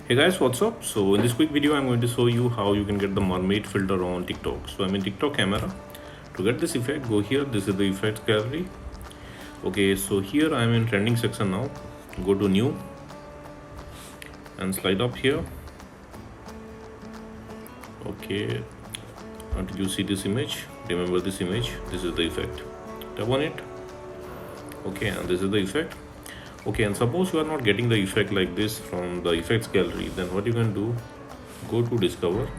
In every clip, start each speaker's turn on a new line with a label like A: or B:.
A: Hey guys, what's up? So in this quick video I'm going to show you how you can get the mermaid filter on TikTok. So I'm in TikTok camera. To get this effect, go here. This is the effects gallery. Okay, so here I'm in trending section now. Go to new and slide up here. Okay, until you see this image, remember this image, this is the effect. Tap on it. Okay, and this is the effect. Okay, and suppose you are not getting the effect like this from the effects gallery, then what you can do, go to discover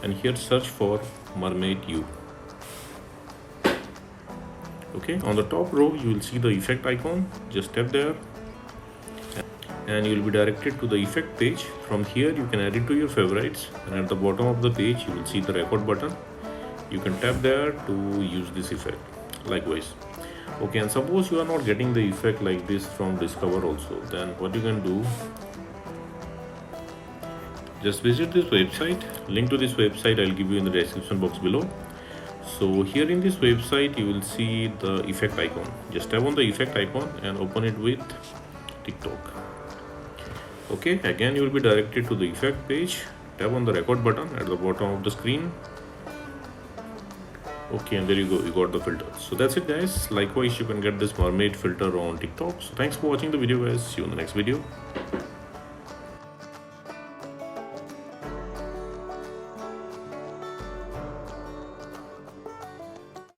A: and here search for Mermaid U. Okay, on the top row you will see the effect icon. Just tap there and you will be directed to the effect page. From here you can add it to your favorites, and at the bottom of the page you will see the record button. You can tap there to use this effect likewise. Okay, and suppose you are not getting the effect like this from discover also, then what you can do, just visit this website. Link to this website I'll give you in the description box below. So here in this website you will see the effect icon. Just tap on the effect icon and open it with TikTok. Okay, again you will be directed to the effect page. Tap on the record button at the bottom of the screen. Okay, and there you go, you got the filter. So that's it guys. Likewise you can get this mermaid filter on TikTok. So thanks for watching the video guys. See you in the next video.